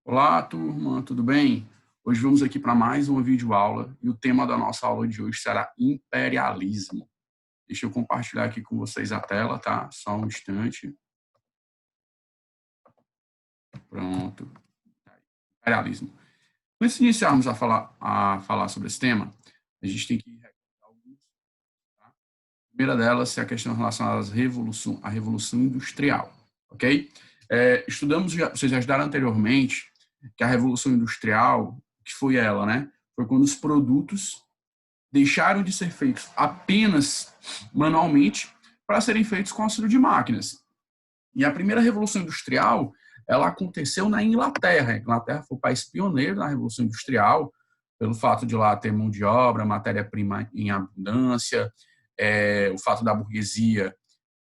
Olá, turma, tudo bem? Hoje vamos aqui para mais uma videoaula e o tema da nossa aula de hoje será imperialismo. Deixa eu compartilhar aqui com vocês a tela, tá? Só um instante. Pronto. Imperialismo. Antes de iniciarmos a falar sobre esse tema, a gente tem que recordar alguns. Tá? A primeira delas é a questão relacionada à Revolução Industrial, ok? Vocês já estudaram anteriormente que a Revolução Industrial, que foi ela, né? Foi quando os produtos deixaram de ser feitos apenas manualmente para serem feitos com auxílio de máquinas. E a primeira Revolução Industrial, ela aconteceu na Inglaterra. A Inglaterra foi o país pioneiro na Revolução Industrial, pelo fato de lá ter mão de obra, matéria-prima em abundância, o fato da burguesia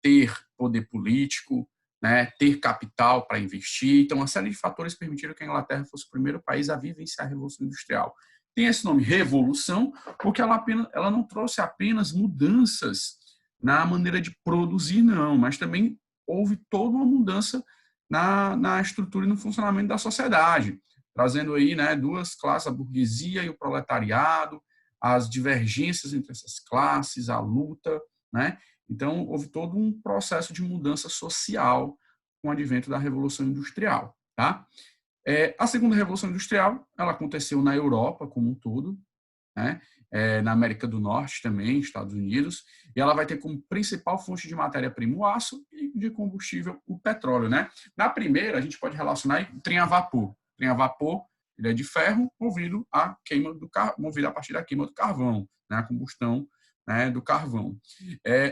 ter poder político, né, ter capital para investir. Então, uma série de fatores permitiram que a Inglaterra fosse o primeiro país a vivenciar a Revolução Industrial. Tem esse nome Revolução porque ela não trouxe apenas mudanças na maneira de produzir, não, mas também houve toda uma mudança na estrutura e no funcionamento da sociedade, trazendo aí, né, duas classes, a burguesia e o proletariado, as divergências entre essas classes, a luta, né? Então, houve todo um processo de mudança social com o advento da Revolução Industrial. Tá? A segunda Revolução Industrial ela aconteceu na Europa como um todo, né? Na América do Norte também, Estados Unidos, e ela vai ter como principal fonte de matéria-prima o aço e de combustível o petróleo. Né? Na primeira, a gente pode relacionar o trem a vapor. O trem a vapor ele é de ferro movido movido a partir da queima do carvão, né? A combustão, né, do carvão.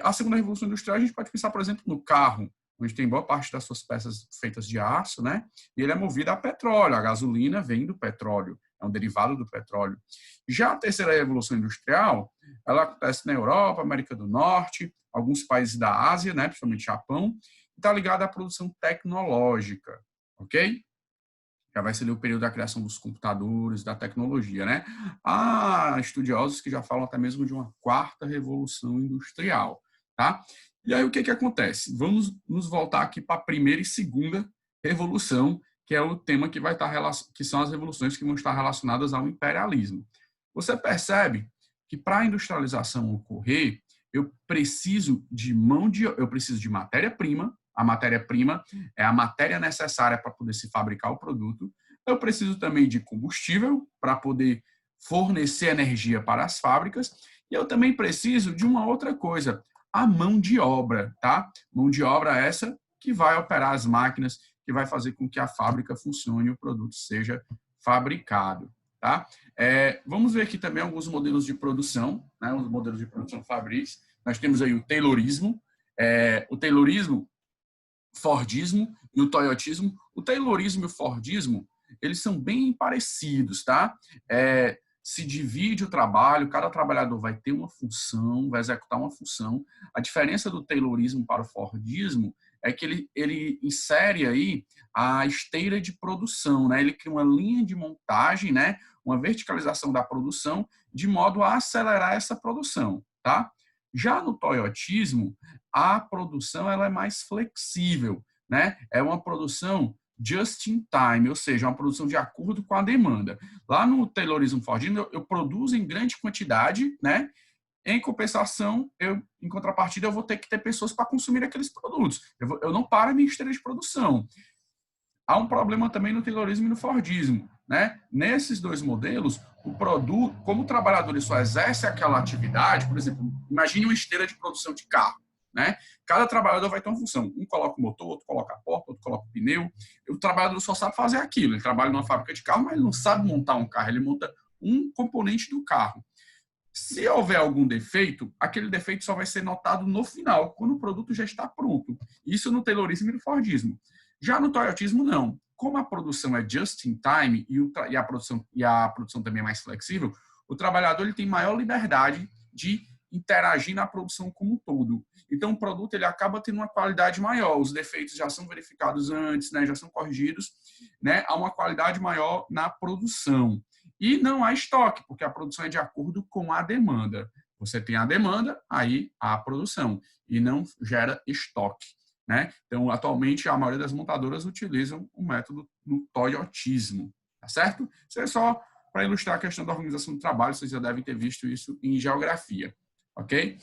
A segunda Revolução Industrial, a gente pode pensar, por exemplo, no carro, onde tem boa parte das suas peças feitas de aço, né? E ele é movido a petróleo. A gasolina vem do petróleo, é um derivado do petróleo. Já a terceira Revolução Industrial, ela acontece na Europa, América do Norte, alguns países da Ásia, né, principalmente Japão, e está ligada à produção tecnológica, ok? Já vai ser o período da criação dos computadores, da tecnologia, né? Há estudiosos que já falam até mesmo de uma quarta revolução industrial, tá? E aí o que acontece? Vamos nos voltar aqui para a primeira e segunda revolução, que é o tema que vai estar que são as revoluções que vão estar relacionadas ao imperialismo. Você percebe que para a industrialização ocorrer, eu preciso de matéria-prima. A matéria-prima é a matéria necessária para poder se fabricar o produto. Eu preciso também de combustível para poder fornecer energia para as fábricas. E eu também preciso de uma outra coisa, a mão de obra, tá? Mão de obra essa que vai operar as máquinas, que vai fazer com que a fábrica funcione e o produto seja fabricado, tá? Vamos ver aqui também alguns modelos de produção, né? Os modelos de produção fabris. Nós temos aí o Taylorismo. O Taylorismo, Fordismo e o Toyotismo. O Taylorismo e o Fordismo, eles são bem parecidos, tá? Se divide o trabalho, cada trabalhador vai ter uma função, vai executar uma função. A diferença do Taylorismo para o Fordismo é que ele insere aí a esteira de produção, né? Ele cria uma linha de montagem, né? Uma verticalização da produção, de modo a acelerar essa produção, tá? Já no toyotismo, a produção ela é mais flexível, né? É uma produção just in time, ou seja, uma produção de acordo com a demanda. Lá no Taylorismo Fordismo, eu produzo em grande quantidade, né? Em compensação, em contrapartida, eu vou ter que ter pessoas para consumir aqueles produtos. Eu não paro a minha esteira de produção. Há um problema também no Taylorismo e no Fordismo, né? Nesses dois modelos, o produto, como o trabalhador só exerce aquela atividade, por exemplo, imagine uma esteira de produção de carro, né? Cada trabalhador vai ter uma função. Um coloca o motor, outro coloca a porta, outro coloca o pneu. O trabalhador só sabe fazer aquilo. Ele trabalha numa fábrica de carro, mas ele não sabe montar um carro. Ele monta um componente do carro. Se houver algum defeito, aquele defeito só vai ser notado no final, quando o produto já está pronto. Isso no Taylorismo e no Fordismo. Já no Toyotismo, não. Como a produção é just in time e a produção também é mais flexível, o trabalhador ele tem maior liberdade de interagir na produção como um todo. Então, o produto ele acaba tendo uma qualidade maior. Os defeitos já são verificados antes, né, já são corrigidos, né, há uma qualidade maior na produção. E não há estoque, porque a produção é de acordo com a demanda. Você tem a demanda, aí há a produção, e não gera estoque. né? Então, atualmente, a maioria das montadoras utilizam o método do toyotismo, tá certo? Isso é só para ilustrar a questão da organização do trabalho, vocês já devem ter visto isso em geografia, ok?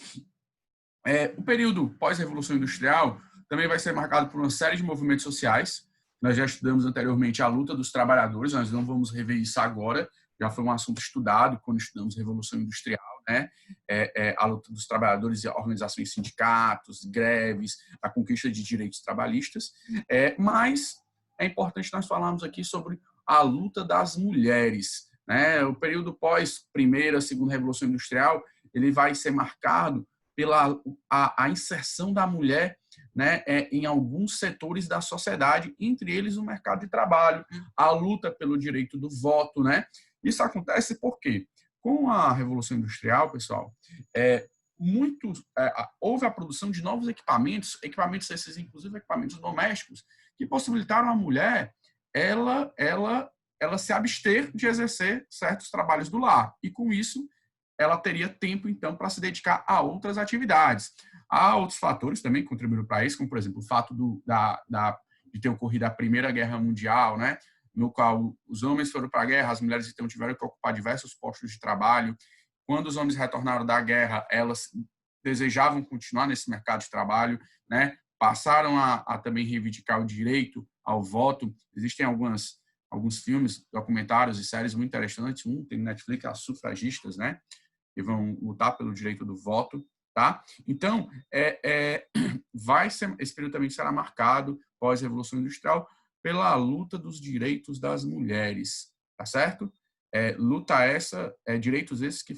O período pós-revolução industrial também vai ser marcado por uma série de movimentos sociais. Nós já estudamos anteriormente a luta dos trabalhadores, nós não vamos rever isso agora, já foi um assunto estudado quando estudamos Revolução Industrial, né? A luta dos trabalhadores, organizações sindicatos, greves, a conquista de direitos trabalhistas. Mas é importante nós falarmos aqui sobre a luta das mulheres, né? O período pós-primeira, segunda Revolução Industrial, ele vai ser marcado pela a inserção da mulher, né, em alguns setores da sociedade, entre eles o mercado de trabalho, a luta pelo direito do voto, né? Isso acontece porque, com a Revolução Industrial, pessoal, houve a produção de novos equipamentos esses, inclusive equipamentos domésticos, que possibilitaram a mulher ela se abster de exercer certos trabalhos do lar. E, com isso, ela teria tempo, então, para se dedicar a outras atividades. Há outros fatores também que contribuíram para isso, como, por exemplo, o fato de ter ocorrido a Primeira Guerra Mundial, né, no qual os homens foram para a guerra, as mulheres, então, tiveram que ocupar diversos postos de trabalho. Quando os homens retornaram da guerra, elas desejavam continuar nesse mercado de trabalho, né, passaram a também reivindicar o direito ao voto. Existem alguns filmes, documentários e séries muito interessantes. Tem no Netflix, As Sufragistas, né, que vão lutar pelo direito do voto, tá? Então, esse período também será marcado, pós-revolução industrial, pela luta dos direitos das mulheres, tá certo? Direitos esses que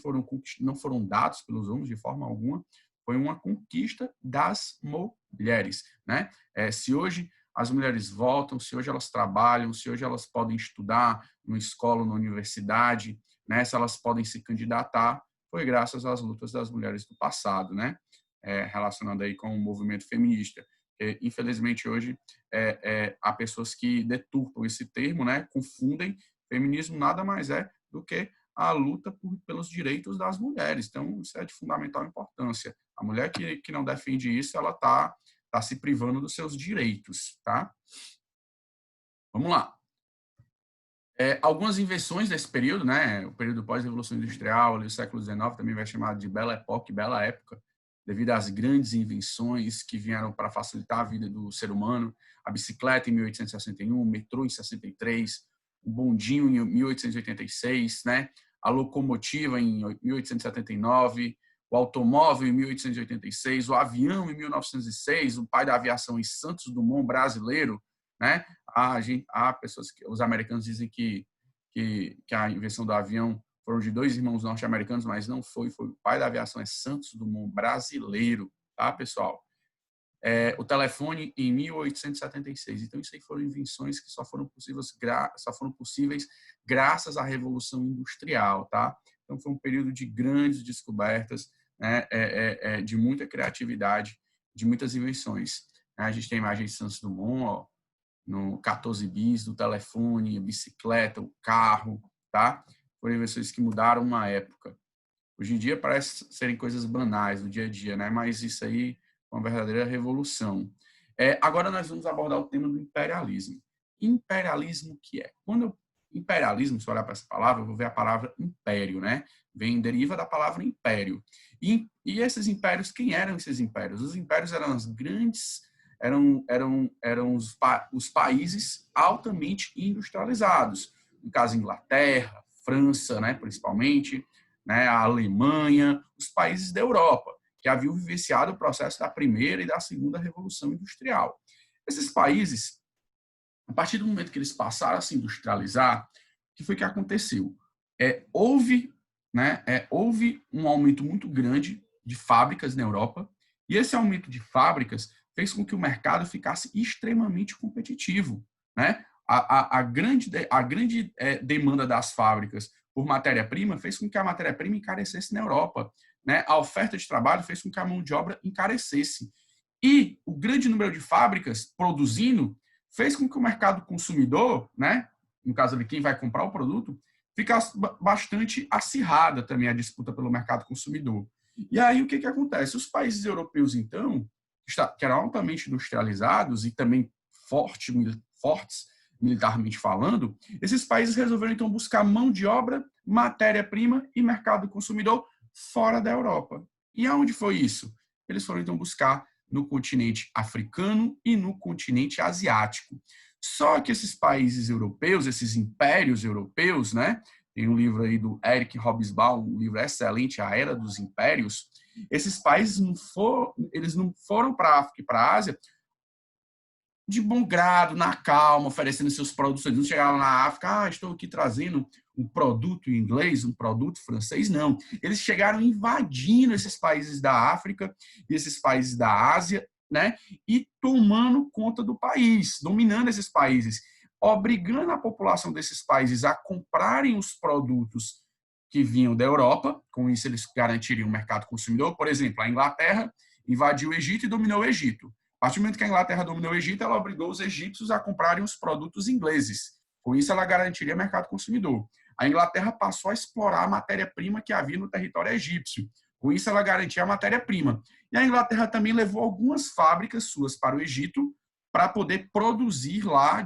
não foram dados pelos homens de forma alguma, foi uma conquista das mulheres, né? Se hoje as mulheres votam, se hoje elas trabalham, se hoje elas podem estudar numa escola, na universidade, né? Se elas podem se candidatar, foi graças às lutas das mulheres do passado, né? Relacionado aí com o movimento feminista. Infelizmente, hoje, há pessoas que deturpam esse termo, né? Confundem. Feminismo nada mais é do que a luta pelos direitos das mulheres. Então, isso é de fundamental importância. A mulher que não defende isso, ela está se privando dos seus direitos, tá? Vamos lá. Algumas invenções desse período, né? O período pós-revolução industrial, ali, o século XIX, também vai chamar de Belle Époque, Bela Época, devido às grandes invenções que vieram para facilitar a vida do ser humano. A bicicleta em 1861, o metrô em 63, o bondinho em 1886, né? A locomotiva em 1879, o automóvel em 1886, o avião em 1906, o pai da aviação em Santos Dumont brasileiro, né? Há pessoas os americanos dizem que a invenção do avião foram de dois irmãos norte-americanos, mas não foi o pai da aviação é Santos Dumont brasileiro, tá, pessoal? O telefone em 1876. Então, isso aí foram invenções que só foram possíveis graças à Revolução Industrial, tá? Então, foi um período de grandes descobertas, né? De muita criatividade, de muitas invenções. A gente tem a imagem de Santos Dumont, ó, no 14 bis, do telefone, a bicicleta, o carro, tá? Foram invenções que mudaram uma época. Hoje em dia parece serem coisas banais do dia a dia, né? Mas isso aí é uma verdadeira revolução. Agora nós vamos abordar o tema do imperialismo. Imperialismo que é? Imperialismo, se olhar para essa palavra, eu vou ver a palavra império, né? Deriva da palavra império. E esses impérios, quem eram esses impérios? Os impérios eram as grandes eram os países altamente industrializados. No caso, Inglaterra, França, né, principalmente, né, a Alemanha, os países da Europa, que haviam vivenciado o processo da primeira e da segunda revolução industrial. Esses países, a partir do momento que eles passaram a se industrializar, o que foi que aconteceu? Houve um aumento muito grande de fábricas na Europa, e esse aumento de fábricas fez com que o mercado ficasse extremamente competitivo, né? A grande demanda das fábricas por matéria-prima fez com que a matéria-prima encarecesse na Europa, né? A oferta de trabalho fez com que a mão de obra encarecesse. E o grande número de fábricas produzindo fez com que o mercado consumidor, né? No caso de quem vai comprar o produto, ficasse bastante acirrada também a disputa pelo mercado consumidor. E aí o que acontece? Os países europeus, então, que eram altamente industrializados e também fortes militarmente falando, esses países resolveram então buscar mão de obra, matéria-prima e mercado consumidor fora da Europa. E aonde foi isso? Eles foram então buscar no continente africano e no continente asiático. Só que esses países europeus, esses impérios europeus, né? Tem um livro aí do Eric Hobsbawm, um livro excelente, A Era dos Impérios. Esses países eles não foram para a África e para a Ásia de bom grado, na calma, oferecendo seus produtos. Eles não chegaram na África, estou aqui trazendo um produto inglês, um produto francês, não. Eles chegaram invadindo esses países da África e esses países da Ásia, né? E tomando conta do país, dominando esses países, obrigando a população desses países a comprarem os produtos que vinham da Europa. Com isso, eles garantiriam o mercado consumidor. Por exemplo, a Inglaterra invadiu o Egito e dominou o Egito. A partir do momento que a Inglaterra dominou o Egito, ela obrigou os egípcios a comprarem os produtos ingleses. Com isso, ela garantiria mercado consumidor. A Inglaterra passou a explorar a matéria-prima que havia no território egípcio. Com isso, ela garantia a matéria-prima. E a Inglaterra também levou algumas fábricas suas para o Egito para poder produzir lá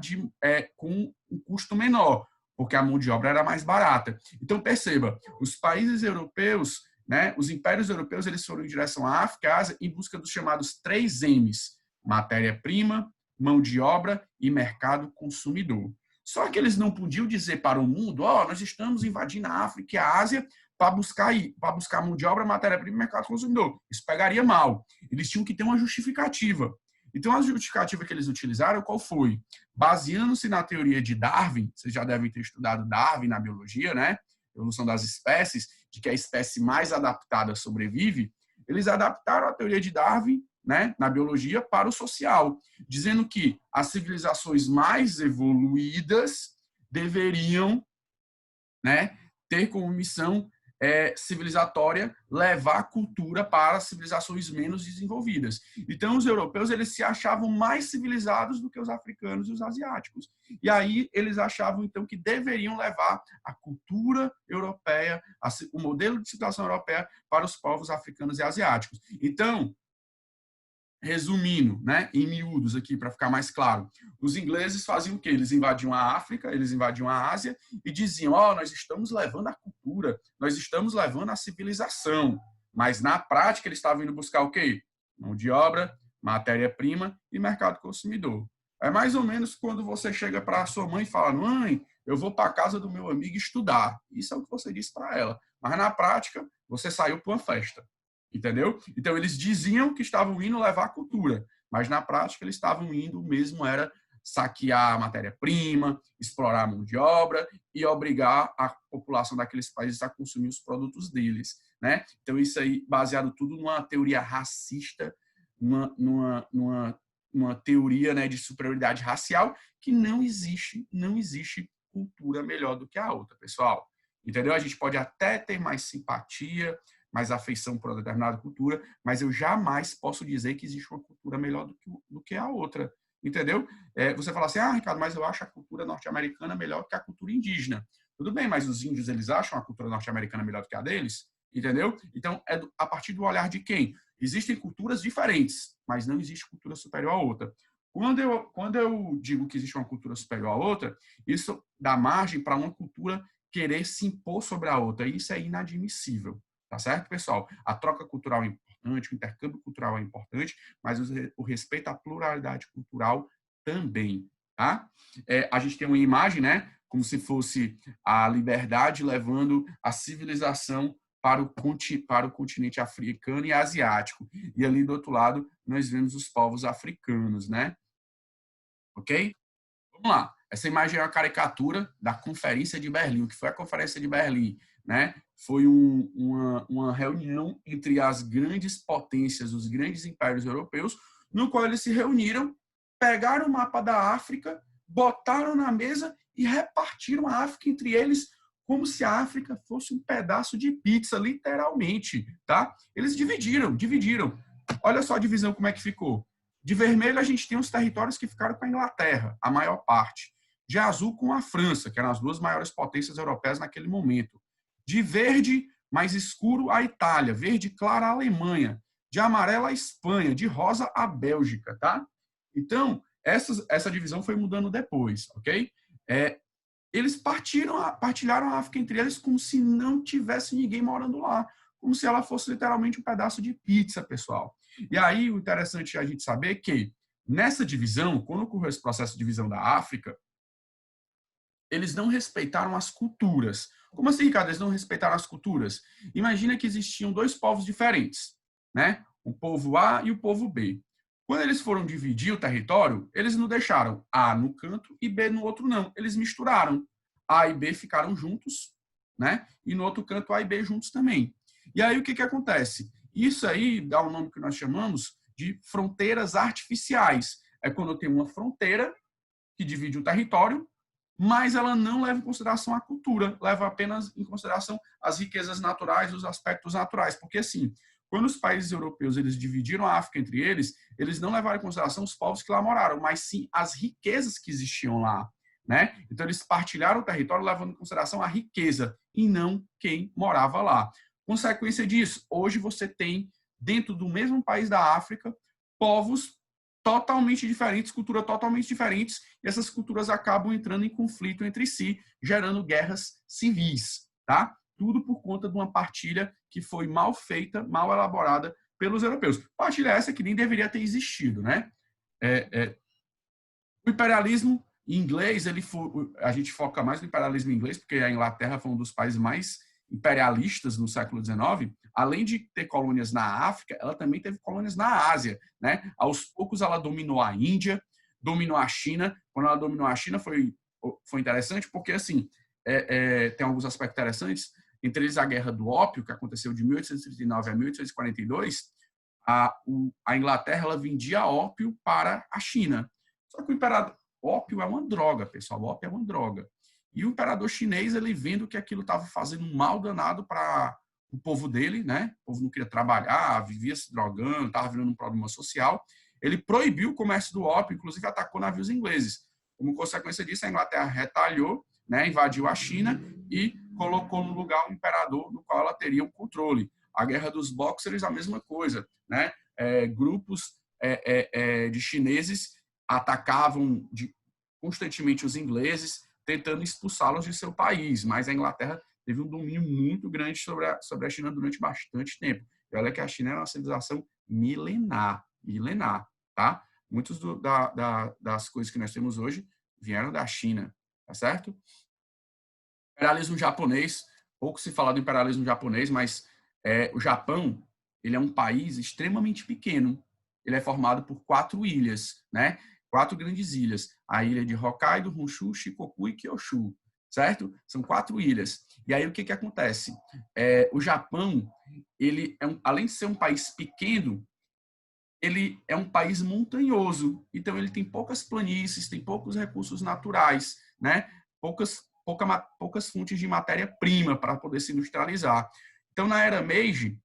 com um custo menor, porque a mão de obra era mais barata. Então, perceba, os países europeus, né, os impérios europeus, eles foram em direção à África, Ásia, em busca dos chamados 3 M's: matéria-prima, mão de obra e mercado consumidor. Só que eles não podiam dizer para o mundo, nós estamos invadindo a África e a Ásia para buscar mão de obra, matéria-prima e mercado consumidor. Isso pegaria mal. Eles tinham que ter uma justificativa. Então, a justificativa que eles utilizaram, qual foi? Baseando-se na teoria de Darwin, vocês já devem ter estudado Darwin na biologia, né? Evolução das espécies, de que a espécie mais adaptada sobrevive, eles adaptaram a teoria de Darwin, né, na biologia, para o social, dizendo que as civilizações mais evoluídas deveriam, né, ter como missão civilizatória levar a cultura para civilizações menos desenvolvidas. Então, os europeus, eles se achavam mais civilizados do que os africanos e os asiáticos. E aí, eles achavam, então, que deveriam levar a cultura europeia, o modelo de civilização europeia para os povos africanos e asiáticos. Então, resumindo, né, em miúdos aqui, para ficar mais claro, os ingleses faziam o quê? Eles invadiam a África, eles invadiam a Ásia e diziam, nós estamos levando a cultura, nós estamos levando a civilização. Mas, na prática, eles estavam indo buscar o quê? Mão de obra, matéria-prima e mercado consumidor. É mais ou menos quando você chega para a sua mãe e fala, mãe, eu vou para a casa do meu amigo estudar. Isso é o que você disse para ela. Mas, na prática, você saiu para uma festa. Entendeu? Então, eles diziam que estavam indo levar a cultura, mas na prática eles estavam indo mesmo era saquear a matéria-prima, explorar a mão de obra e obrigar a população daqueles países a consumir os produtos deles, né? Então, isso aí baseado tudo numa teoria racista, numa teoria, né, de superioridade racial, que não existe cultura melhor do que a outra, pessoal. Entendeu? A gente pode até ter mais simpatia, mais afeição por uma determinada cultura, mas eu jamais posso dizer que existe uma cultura melhor do que a outra, entendeu? Você fala assim, Ricardo, mas eu acho a cultura norte-americana melhor que a cultura indígena. Tudo bem, mas os índios, eles acham a cultura norte-americana melhor do que a deles? Entendeu? Então, a partir do olhar de quem? Existem culturas diferentes, mas não existe cultura superior à outra. Quando eu digo que existe uma cultura superior à outra, isso dá margem para uma cultura querer se impor sobre a outra, e isso é inadmissível. Tá certo, pessoal? A troca cultural é importante, o intercâmbio cultural é importante, mas o respeito à pluralidade cultural também, tá? A gente tem uma imagem, né? Como se fosse a liberdade levando a civilização para o continente africano e asiático. E ali do outro lado, nós vemos os povos africanos, né? Ok? Vamos lá. Essa imagem é uma caricatura da Conferência de Berlim. O que foi a Conferência de Berlim? Né? Foi uma reunião entre as grandes potências, os grandes impérios europeus, no qual eles se reuniram, pegaram o mapa da África, botaram na mesa e repartiram a África entre eles como se a África fosse um pedaço de pizza, literalmente. Tá? Eles dividiram. Olha só a divisão como é que ficou. De vermelho, a gente tem os territórios que ficaram com a Inglaterra, a maior parte. De azul, com a França, que eram as duas maiores potências europeias naquele momento. De verde, mais escuro, a Itália. Verde claro, a Alemanha. de amarelo a Espanha, de rosa a Bélgica, tá? Então, essa divisão foi mudando depois, ok? Eles partilharam a África entre eles como se não tivesse ninguém morando lá, como se ela fosse literalmente um pedaço de pizza, pessoal. E aí, o interessante é a gente saber que, nessa divisão, quando ocorreu esse processo de divisão da África, eles não respeitaram as culturas. Como assim, Ricardo? Eles não respeitaram as culturas? Imagina que existiam dois povos diferentes, né? O povo A e o povo B. Quando eles foram dividir o território, eles não deixaram A no canto e B no outro não. Eles misturaram. A e B ficaram juntos, né? E no outro canto A e B juntos também. E aí o que acontece? Isso aí dá um nome que nós chamamos de fronteiras artificiais. É quando eu tenho uma fronteira que divide um território, mas ela não leva em consideração a cultura, leva apenas em consideração as riquezas naturais, os aspectos naturais. Porque, assim, quando os países europeus eles dividiram a África entre eles, eles não levaram em consideração os povos que lá moraram, mas sim as riquezas que existiam lá. Né? Então, eles partilharam o território levando em consideração a riqueza e não quem morava lá. Consequência disso, hoje você tem, dentro do mesmo país da África, povos totalmente diferentes, culturas totalmente diferentes, e essas culturas acabam entrando em conflito entre si, gerando guerras civis, tá? Tudo por conta de uma partilha que foi mal feita, mal elaborada pelos europeus. Partilha essa que nem deveria ter existido, né? O imperialismo inglês, a gente foca mais no imperialismo inglês, porque a Inglaterra foi um dos países mais imperialistas no século XIX. Além de ter colônias na África, ela também teve colônias na Ásia, né? Aos poucos ela dominou a Índia, dominou a China. Quando ela dominou a China foi interessante, porque assim tem alguns aspectos interessantes. Entre eles a Guerra do Ópio, que aconteceu de 1839 a 1842, a Inglaterra ela vendia ópio para a China. Só que o imperador, ópio é uma droga, pessoal, ópio é uma droga. E o imperador chinês, ele vendo que aquilo estava fazendo um mal danado para o povo dele, né? O povo não queria trabalhar, vivia se drogando, estava virando um problema social. Ele proibiu o comércio do ópio, inclusive atacou navios ingleses. Como consequência disso, a Inglaterra retalhou, né? Invadiu a China e colocou no lugar um imperador no qual ela teria o controle. A Guerra dos Bóxeres, a mesma coisa, né? Grupos de chineses atacavam constantemente os ingleses, tentando expulsá-los de seu país, mas a Inglaterra teve um domínio muito grande sobre a China durante bastante tempo. E olha que a China era uma civilização milenar, tá? Muitas das coisas que nós temos hoje vieram da China, tá certo? Imperialismo japonês, pouco se fala do imperialismo japonês, mas o Japão, ele é um país extremamente pequeno. Ele é formado por 4 ilhas, né? 4 grandes ilhas. A ilha de Hokkaido, Honshu, Shikoku e Kyushu, certo? São 4 ilhas. E aí o que acontece? O Japão, ele além de ser um país pequeno, ele é um país montanhoso. Então ele tem poucas planícies, tem poucos recursos naturais, né? Poucas fontes de matéria-prima para poder se industrializar. Então, na era Meiji,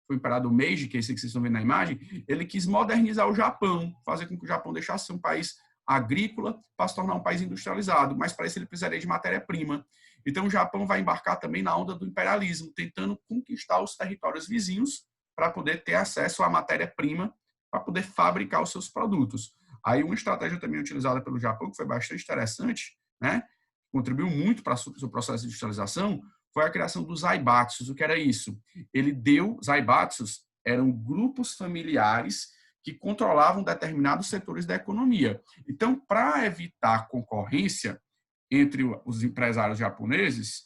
o imperador Meiji, que é esse que vocês estão vendo na imagem, ele quis modernizar o Japão, fazer com que o Japão deixasse de ser um país agrícola para se tornar um país industrializado, mas para isso ele precisaria de matéria-prima. Então o Japão vai embarcar também na onda do imperialismo, tentando conquistar os territórios vizinhos para poder ter acesso à matéria-prima, para poder fabricar os seus produtos. Aí uma estratégia também utilizada pelo Japão, que foi bastante interessante, né? Contribuiu muito para o seu processo de industrialização, foi a criação dos zaibatsus. O que era isso? Zaibatsus eram grupos familiares que controlavam determinados setores da economia. Então, para evitar concorrência entre os empresários japoneses,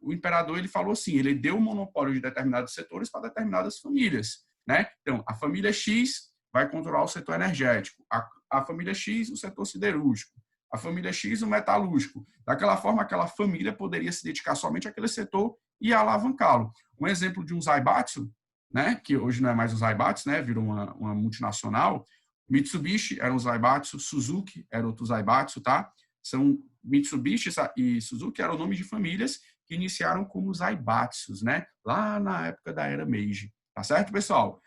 o imperador ele falou assim, ele deu o monopólio de determinados setores para determinadas famílias, né? Então, a família X vai controlar o setor energético, a família X o setor siderúrgico, a família X o metalúrgico. Daquela forma, aquela família poderia se dedicar somente àquele setor e alavancá-lo. Um exemplo de um zaibatsu, né, que hoje não é mais um zaibatsu, né, virou uma multinacional. Mitsubishi era um zaibatsu, Suzuki era outro zaibatsu, tá? São Mitsubishi e Suzuki eram nomes de famílias que iniciaram como zaibatsus, né, lá na época da era Meiji. Tá certo, pessoal?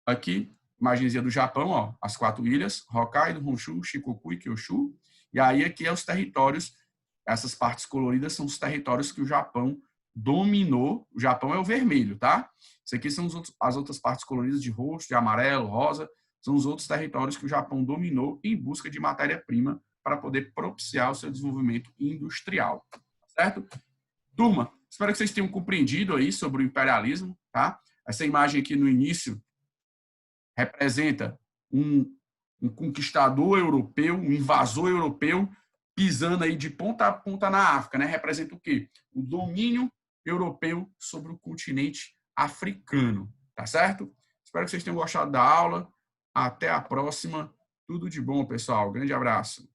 Aqui imagenzinha do Japão, ó, as 4 ilhas, Hokkaido, Honshu, Shikoku e Kyushu. E aí aqui é os territórios, essas partes coloridas são os territórios que o Japão dominou, o Japão é o vermelho, tá? Isso aqui são as outras partes coloridas de roxo, de amarelo, rosa, são os outros territórios que o Japão dominou em busca de matéria-prima para poder propiciar o seu desenvolvimento industrial, certo? Turma, espero que vocês tenham compreendido aí sobre o imperialismo, tá? Essa imagem aqui no início representa um conquistador europeu, um invasor europeu, pisando aí de ponta a ponta na África, né? Representa o quê? O domínio europeu sobre o continente africano, tá certo? Espero que vocês tenham gostado da aula. Até a próxima. Tudo de bom, pessoal. Grande abraço.